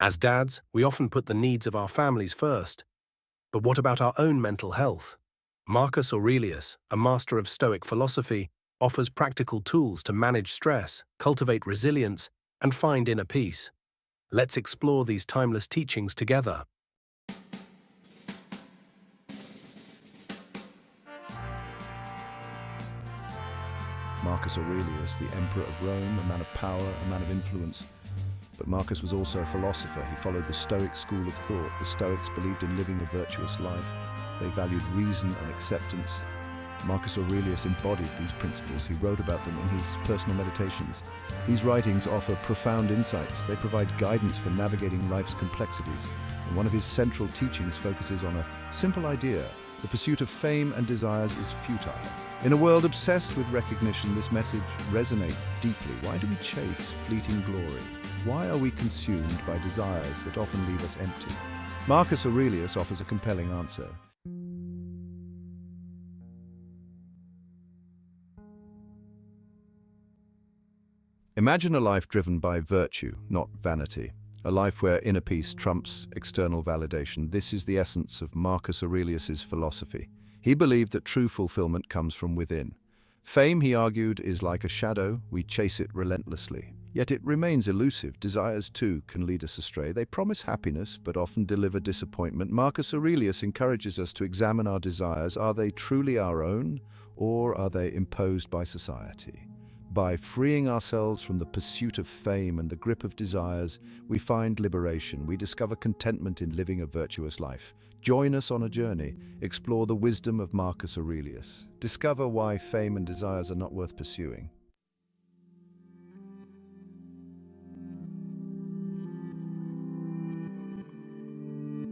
As dads, we often put the needs of our families first. But what about our own mental health? Marcus Aurelius, a master of Stoic philosophy, offers practical tools to manage stress, cultivate resilience, and find inner peace. Let's explore these timeless teachings together. Marcus Aurelius, the emperor of Rome, a man of power, a man of influence. But Marcus was also a philosopher. He followed the Stoic school of thought. The Stoics believed in living a virtuous life. They valued reason and acceptance. Marcus Aurelius embodied these principles. He wrote about them in his personal meditations. These writings offer profound insights. They provide guidance for navigating life's complexities. And one of his central teachings focuses on a simple idea: the pursuit of fame and desires is futile. In a world obsessed with recognition, this message resonates deeply. Why do we chase fleeting glory? Why are we consumed by desires that often leave us empty? Marcus Aurelius offers a compelling answer. Imagine a life driven by virtue, not vanity. A life where inner peace trumps external validation. This is the essence of Marcus Aurelius's philosophy. He believed that true fulfillment comes from within. Fame, he argued, is like a shadow. We chase it relentlessly. Yet it remains elusive. Desires, too, can lead us astray. They promise happiness, but often deliver disappointment. Marcus Aurelius encourages us to examine our desires. Are they truly our own, or are they imposed by society? By freeing ourselves from the pursuit of fame and the grip of desires, we find liberation. We discover contentment in living a virtuous life. Join us on a journey. Explore the wisdom of Marcus Aurelius. Discover why fame and desires are not worth pursuing.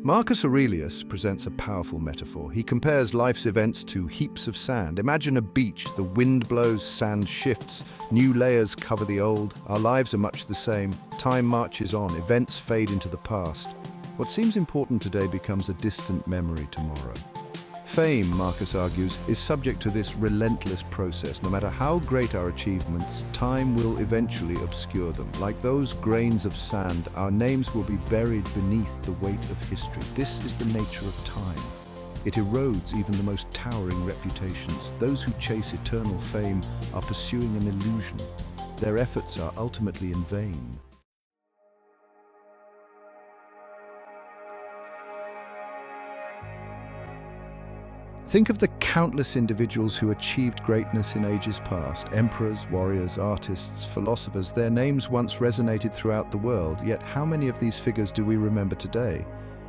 Marcus Aurelius presents a powerful metaphor. He compares life's events to heaps of sand. Imagine a beach. The wind blows, sand shifts, new layers cover the old. Our lives are much the same. Time marches on, events fade into the past. What seems important today becomes a distant memory tomorrow. Fame, Marcus argues, is subject to this relentless process. No matter how great our achievements, time will eventually obscure them. Like those grains of sand, our names will be buried beneath the weight of history. This is the nature of time. It erodes even the most towering reputations. Those who chase eternal fame are pursuing an illusion. Their efforts are ultimately in vain. Think of the countless individuals who achieved greatness in ages past. Emperors, warriors, artists, philosophers. Their names once resonated throughout the world, yet how many of these figures do we remember today?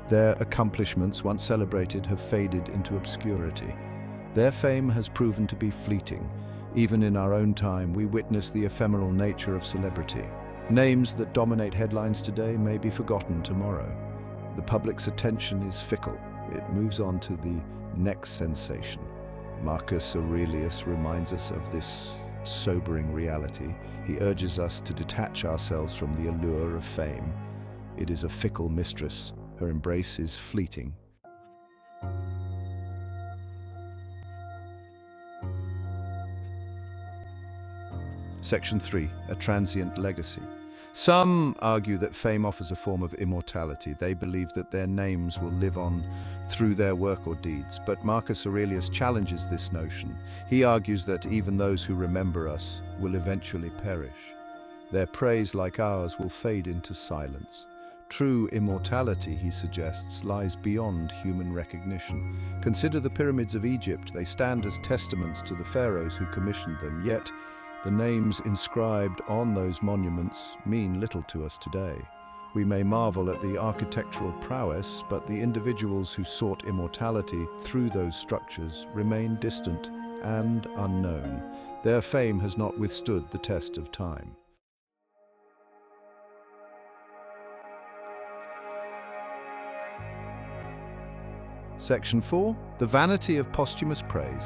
Their accomplishments, once celebrated, have faded into obscurity. Their fame has proven to be fleeting. Even in our own time, we witness the ephemeral nature of celebrity. Names that dominate headlines today may be forgotten tomorrow. The public's attention is fickle. It moves on to the next sensation. Marcus Aurelius reminds us of this sobering reality. He urges us to detach ourselves from the allure of fame. It is a fickle mistress. Her embrace is fleeting. Section 3. A transient legacy. Some argue that fame offers a form of immortality. They believe that their names will live on through their work or deeds. But Marcus Aurelius challenges this notion. He argues that even those who remember us will eventually perish. Their praise, like ours, will fade into silence. True immortality, he suggests, lies beyond human recognition. Consider the pyramids of Egypt. They stand as testaments to the pharaohs who commissioned them. Yet, the names inscribed on those monuments mean little to us today. We may marvel at the architectural prowess, but the individuals who sought immortality through those structures remain distant and unknown. Their fame has not withstood the test of time. Section 4. The vanity of posthumous praise.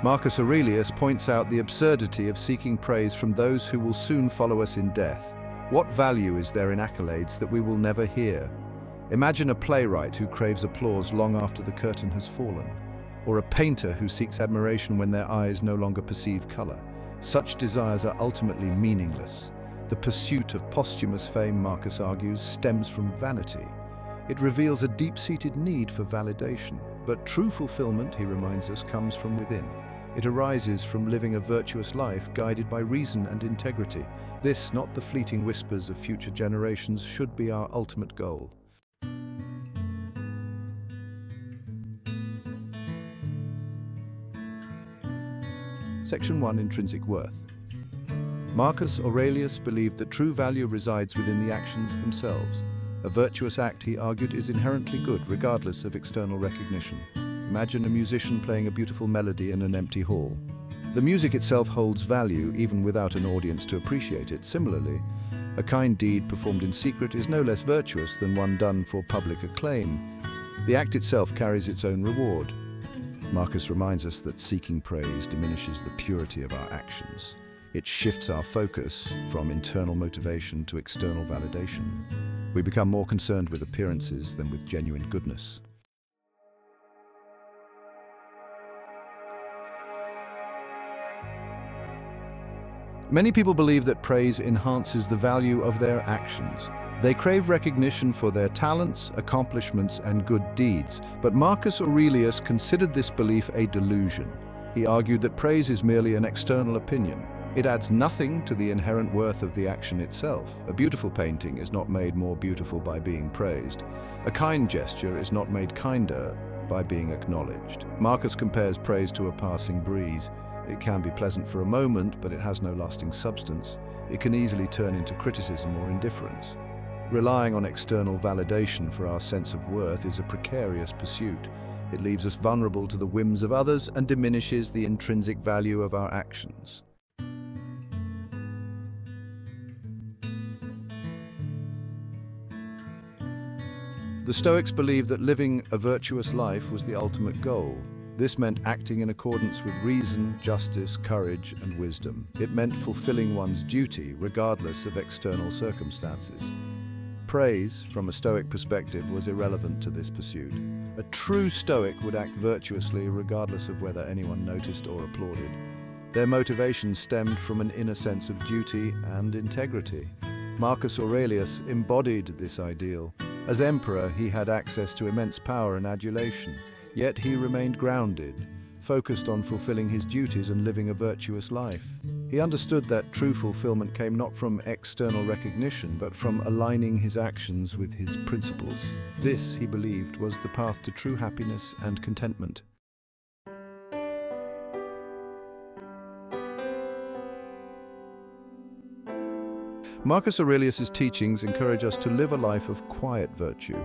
Marcus Aurelius points out the absurdity of seeking praise from those who will soon follow us in death. What value is there in accolades that we will never hear? Imagine a playwright who craves applause long after the curtain has fallen, or a painter who seeks admiration when their eyes no longer perceive color. Such desires are ultimately meaningless. The pursuit of posthumous fame, Marcus argues, stems from vanity. It reveals a deep-seated need for validation. But true fulfillment, he reminds us, comes from within. It arises from living a virtuous life guided by reason and integrity. This, not the fleeting whispers of future generations, should be our ultimate goal. Section 1. Intrinsic worth. Marcus Aurelius believed that true value resides within the actions themselves. A virtuous act, he argued, is inherently good, regardless of external recognition. Imagine a musician playing a beautiful melody in an empty hall. The music itself holds value, even without an audience to appreciate it. Similarly, a kind deed performed in secret is no less virtuous than one done for public acclaim. The act itself carries its own reward. Marcus reminds us that seeking praise diminishes the purity of our actions. It shifts our focus from internal motivation to external validation. We become more concerned with appearances than with genuine goodness. Many people believe that praise enhances the value of their actions. They crave recognition for their talents, accomplishments, and good deeds. But Marcus Aurelius considered this belief a delusion. He argued that praise is merely an external opinion. It adds nothing to the inherent worth of the action itself. A beautiful painting is not made more beautiful by being praised. A kind gesture is not made kinder by being acknowledged. Marcus compares praise to a passing breeze. It can be pleasant for a moment, but it has no lasting substance. It can easily turn into criticism or indifference. Relying on external validation for our sense of worth is a precarious pursuit. It leaves us vulnerable to the whims of others and diminishes the intrinsic value of our actions. The Stoics believed that living a virtuous life was the ultimate goal. This meant acting in accordance with reason, justice, courage, and wisdom. It meant fulfilling one's duty, regardless of external circumstances. Praise, from a Stoic perspective, was irrelevant to this pursuit. A true Stoic would act virtuously regardless of whether anyone noticed or applauded. Their motivation stemmed from an inner sense of duty and integrity. Marcus Aurelius embodied this ideal. As emperor, he had access to immense power and adulation, yet he remained grounded, focused on fulfilling his duties and living a virtuous life. He understood that true fulfillment came not from external recognition, but from aligning his actions with his principles. This, he believed, was the path to true happiness and contentment. Marcus Aurelius's teachings encourage us to live a life of quiet virtue.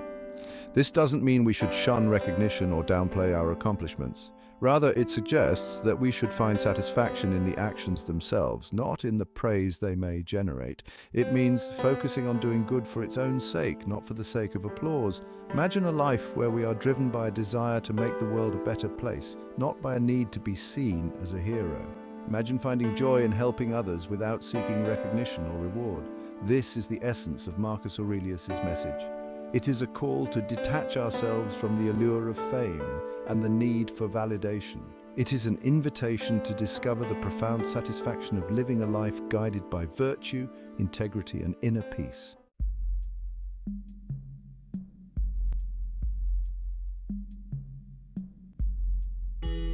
This doesn't mean we should shun recognition or downplay our accomplishments. Rather, it suggests that we should find satisfaction in the actions themselves, not in the praise they may generate. It means focusing on doing good for its own sake, not for the sake of applause. Imagine a life where we are driven by a desire to make the world a better place, not by a need to be seen as a hero. Imagine finding joy in helping others without seeking recognition or reward. This is the essence of Marcus Aurelius's message. It is a call to detach ourselves from the allure of fame and the need for validation. It is an invitation to discover the profound satisfaction of living a life guided by virtue, integrity, and inner peace.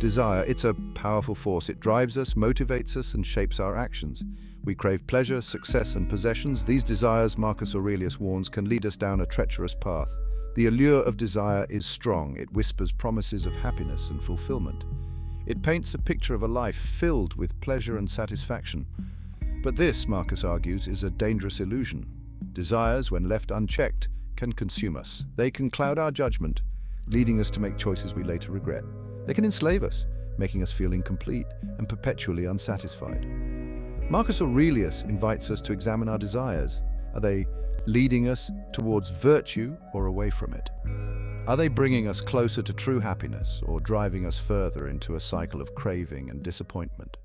Desire, it's a powerful force. It drives us, motivates us, and shapes our actions. We crave pleasure, success, and possessions. These desires, Marcus Aurelius warns, can lead us down a treacherous path. The allure of desire is strong. It whispers promises of happiness and fulfillment. It paints a picture of a life filled with pleasure and satisfaction. But this, Marcus argues, is a dangerous illusion. Desires, when left unchecked, can consume us. They can cloud our judgment, leading us to make choices we later regret. They can enslave us, making us feel incomplete and perpetually unsatisfied. Marcus Aurelius invites us to examine our desires. Are they leading us towards virtue or away from it? Are they bringing us closer to true happiness or driving us further into a cycle of craving and disappointment?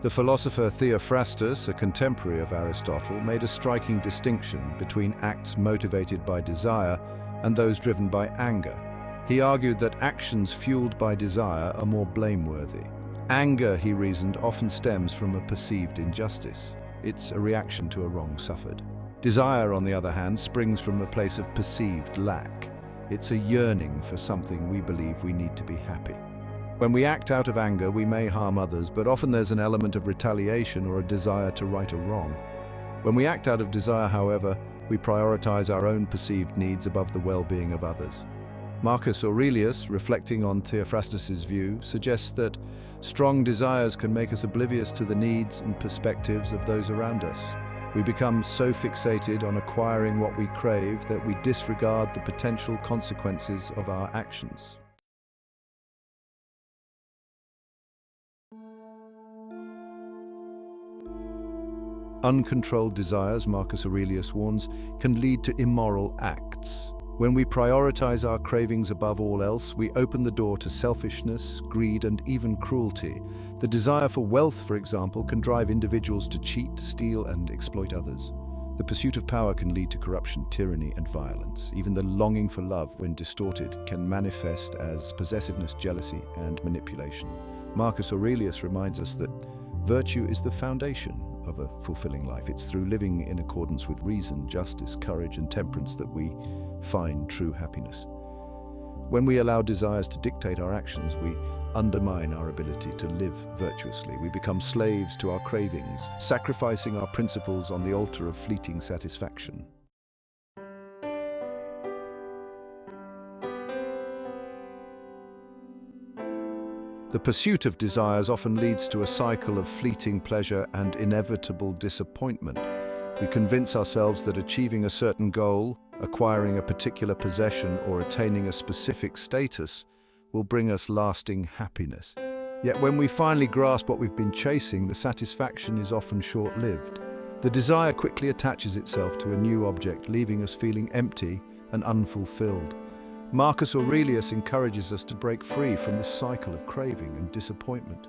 The philosopher Theophrastus, a contemporary of Aristotle, made a striking distinction between acts motivated by desire and those driven by anger. He argued that actions fueled by desire are more blameworthy. Anger, he reasoned, often stems from a perceived injustice. It's a reaction to a wrong suffered. Desire, on the other hand, springs from a place of perceived lack. It's a yearning for something we believe we need to be happy. When we act out of anger, we may harm others, but often there's an element of retaliation or a desire to right a wrong. When we act out of desire, however, we prioritize our own perceived needs above the well-being of others. Marcus Aurelius, reflecting on Theophrastus's view, suggests that strong desires can make us oblivious to the needs and perspectives of those around us. We become so fixated on acquiring what we crave that we disregard the potential consequences of our actions. Uncontrolled desires, Marcus Aurelius warns, can lead to immoral acts. When we prioritize our cravings above all else, we open the door to selfishness, greed, and even cruelty. The desire for wealth, for example, can drive individuals to cheat, steal, and exploit others. The pursuit of power can lead to corruption, tyranny, and violence. Even the longing for love, when distorted, can manifest as possessiveness, jealousy, and manipulation. Marcus Aurelius reminds us that virtue is the foundation of a fulfilling life. It's through living in accordance with reason, justice, courage, and temperance that we find true happiness. When we allow desires to dictate our actions, we undermine our ability to live virtuously. We become slaves to our cravings, sacrificing our principles on the altar of fleeting satisfaction. The pursuit of desires often leads to a cycle of fleeting pleasure and inevitable disappointment. We convince ourselves that achieving a certain goal, acquiring a particular possession, or attaining a specific status will bring us lasting happiness. Yet when we finally grasp what we've been chasing, the satisfaction is often short-lived. The desire quickly attaches itself to a new object, leaving us feeling empty and unfulfilled. Marcus Aurelius encourages us to break free from this cycle of craving and disappointment.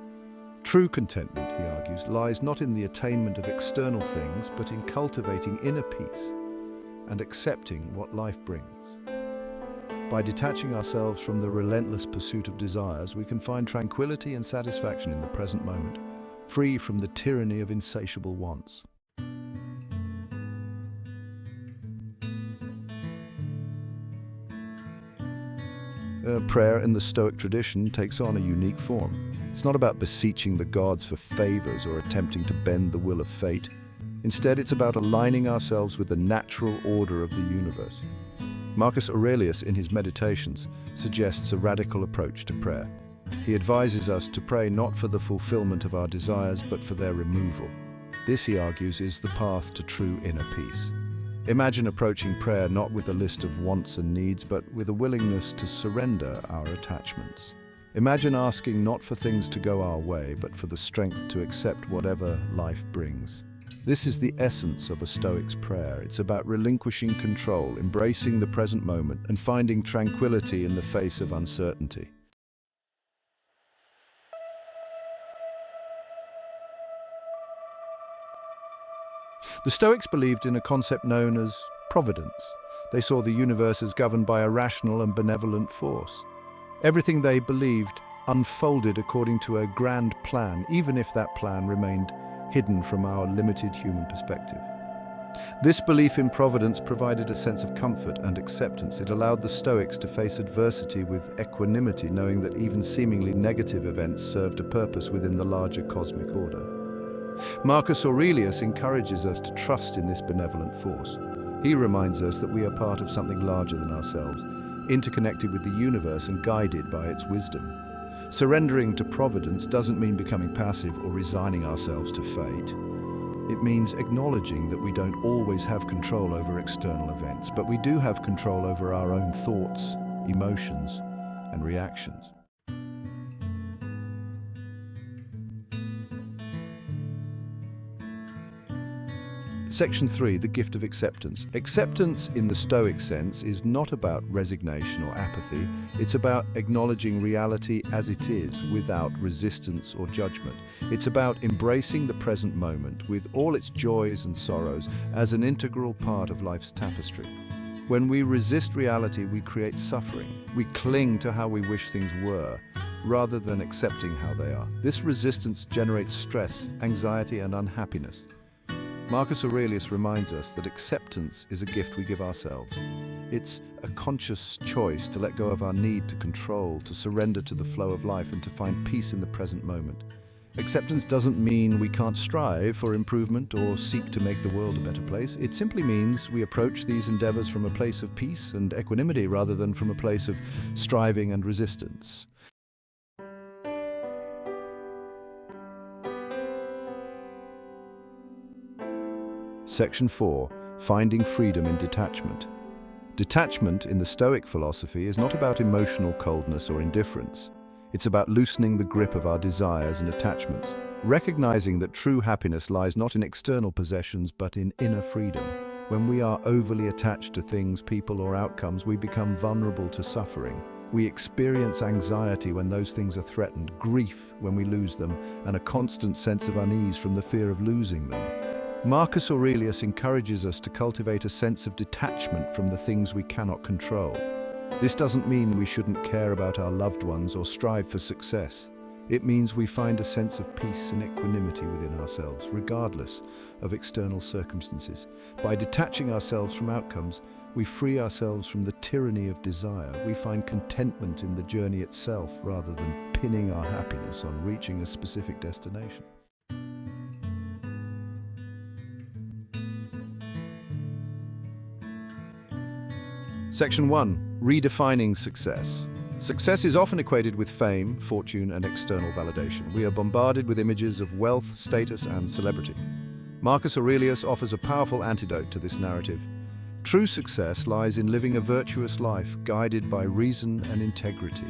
True contentment, he argues, lies not in the attainment of external things, but in cultivating inner peace and accepting what life brings. By detaching ourselves from the relentless pursuit of desires, we can find tranquility and satisfaction in the present moment, free from the tyranny of insatiable wants. Prayer in the Stoic tradition takes on a unique form. It's not about beseeching the gods for favors or attempting to bend the will of fate. Instead, it's about aligning ourselves with the natural order of the universe. Marcus Aurelius, in his Meditations, suggests a radical approach to prayer. He advises us to pray not for the fulfillment of our desires, but for their removal. This, he argues, is the path to true inner peace. Imagine approaching prayer not with a list of wants and needs, but with a willingness to surrender our attachments. Imagine asking not for things to go our way, but for the strength to accept whatever life brings. This is the essence of a Stoic's prayer. It's about relinquishing control, embracing the present moment, and finding tranquility in the face of uncertainty. The Stoics believed in a concept known as providence. They saw the universe as governed by a rational and benevolent force. Everything they believed unfolded according to a grand plan, even if that plan remained hidden from our limited human perspective. This belief in providence provided a sense of comfort and acceptance. It allowed the Stoics to face adversity with equanimity, knowing that even seemingly negative events served a purpose within the larger cosmic order. Marcus Aurelius encourages us to trust in this benevolent force. He reminds us that we are part of something larger than ourselves, interconnected with the universe and guided by its wisdom. Surrendering to providence doesn't mean becoming passive or resigning ourselves to fate. It means acknowledging that we don't always have control over external events, but we do have control over our own thoughts, emotions, and reactions. Section 3, the gift of acceptance. Acceptance in the Stoic sense is not about resignation or apathy. It's about acknowledging reality as it is, without resistance or judgment. It's about embracing the present moment with all its joys and sorrows as an integral part of life's tapestry. When we resist reality, we create suffering. We cling to how we wish things were, rather than accepting how they are. This resistance generates stress, anxiety, and unhappiness. Marcus Aurelius reminds us that acceptance is a gift we give ourselves. It's a conscious choice to let go of our need to control, to surrender to the flow of life, and to find peace in the present moment. Acceptance doesn't mean we can't strive for improvement or seek to make the world a better place. It simply means we approach these endeavors from a place of peace and equanimity rather than from a place of striving and resistance. Section 4. Finding freedom in detachment. Detachment in the Stoic philosophy is not about emotional coldness or indifference. It's about loosening the grip of our desires and attachments, recognizing that true happiness lies not in external possessions but in inner freedom. When we are overly attached to things, people, or outcomes, we become vulnerable to suffering. We experience anxiety when those things are threatened, grief when we lose them, and a constant sense of unease from the fear of losing them. Marcus Aurelius encourages us to cultivate a sense of detachment from the things we cannot control. This doesn't mean we shouldn't care about our loved ones or strive for success. It means we find a sense of peace and equanimity within ourselves, regardless of external circumstances. By detaching ourselves from outcomes, we free ourselves from the tyranny of desire. We find contentment in the journey itself rather than pinning our happiness on reaching a specific destination. Section 1. Redefining success. Success is often equated with fame, fortune, and external validation. We are bombarded with images of wealth, status, and celebrity. Marcus Aurelius offers a powerful antidote to this narrative. True success lies in living a virtuous life guided by reason and integrity.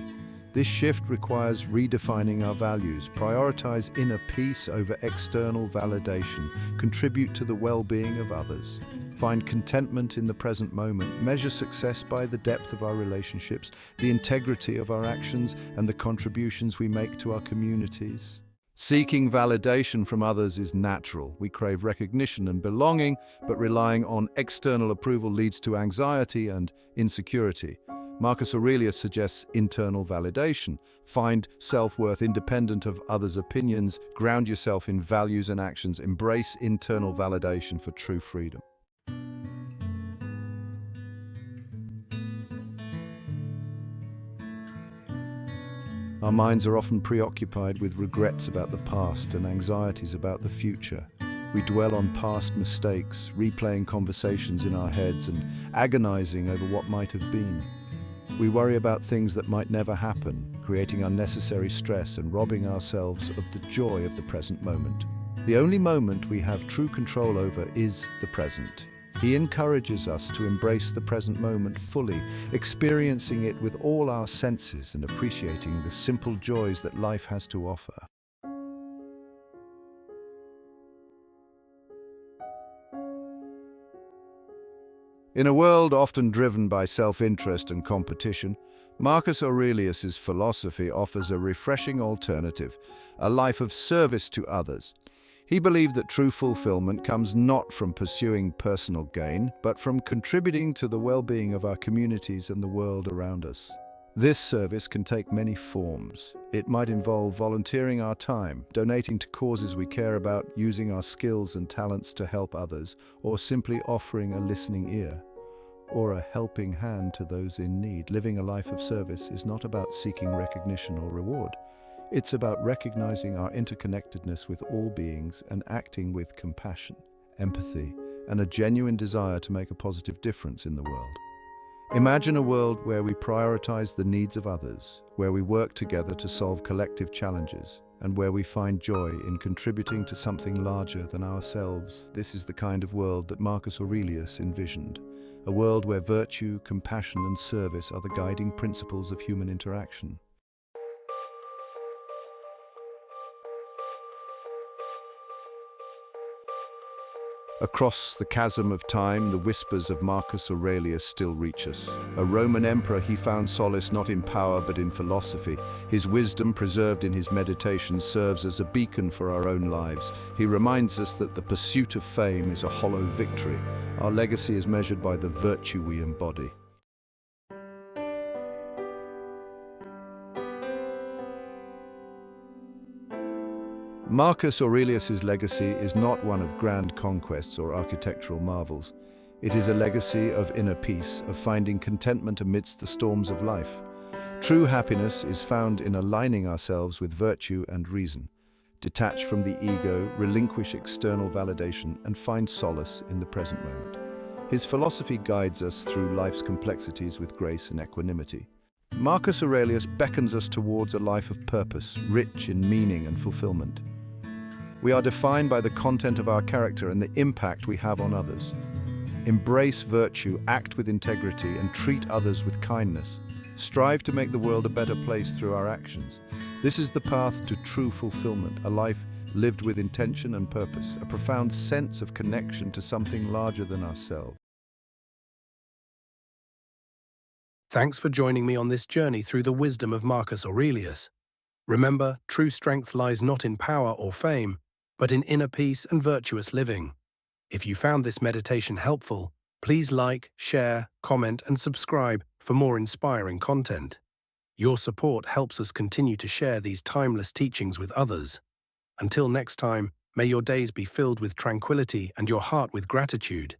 This shift requires redefining our values, prioritize inner peace over external validation, contribute to the well-being of others. Find contentment in the present moment, measure success by the depth of our relationships, the integrity of our actions, and the contributions we make to our communities. Seeking validation from others is natural. We crave recognition and belonging, but relying on external approval leads to anxiety and insecurity. Marcus Aurelius suggests internal validation. Find self-worth independent of others' opinions, ground yourself in values and actions, embrace internal validation for true freedom. Our minds are often preoccupied with regrets about the past and anxieties about the future. We dwell on past mistakes, replaying conversations in our heads and agonizing over what might have been. We worry about things that might never happen, creating unnecessary stress and robbing ourselves of the joy of the present moment. The only moment we have true control over is the present. He encourages us to embrace the present moment fully, experiencing it with all our senses and appreciating the simple joys that life has to offer. In a world often driven by self-interest and competition, Marcus Aurelius's philosophy offers a refreshing alternative, a life of service to others. He believed that true fulfillment comes not from pursuing personal gain, but from contributing to the well-being of our communities and the world around us. This service can take many forms. It might involve volunteering our time, donating to causes we care about, using our skills and talents to help others, or simply offering a listening ear or a helping hand to those in need. Living a life of service is not about seeking recognition or reward. It's about recognizing our interconnectedness with all beings and acting with compassion, empathy, and a genuine desire to make a positive difference in the world. Imagine a world where we prioritize the needs of others, where we work together to solve collective challenges, and where we find joy in contributing to something larger than ourselves. This is the kind of world that Marcus Aurelius envisioned, a world where virtue, compassion, and service are the guiding principles of human interaction. Across the chasm of time, the whispers of Marcus Aurelius still reach us. A Roman emperor, he found solace not in power but in philosophy. His wisdom, preserved in his meditations, serves as a beacon for our own lives. He reminds us that the pursuit of fame is a hollow victory. Our legacy is measured by the virtue we embody. Marcus Aurelius's legacy is not one of grand conquests or architectural marvels. It is a legacy of inner peace, of finding contentment amidst the storms of life. True happiness is found in aligning ourselves with virtue and reason. Detach from the ego, relinquish external validation, and find solace in the present moment. His philosophy guides us through life's complexities with grace and equanimity. Marcus Aurelius beckons us towards a life of purpose, rich in meaning and fulfillment. We are defined by the content of our character and the impact we have on others. Embrace virtue, act with integrity, and treat others with kindness. Strive to make the world a better place through our actions. This is the path to true fulfillment, a life lived with intention and purpose, a profound sense of connection to something larger than ourselves. Thanks for joining me on this journey through the wisdom of Marcus Aurelius. Remember, true strength lies not in power or fame, but in inner peace and virtuous living. If you found this meditation helpful, please like, share, comment, and subscribe for more inspiring content. Your support helps us continue to share these timeless teachings with others. Until next time, may your days be filled with tranquility and your heart with gratitude.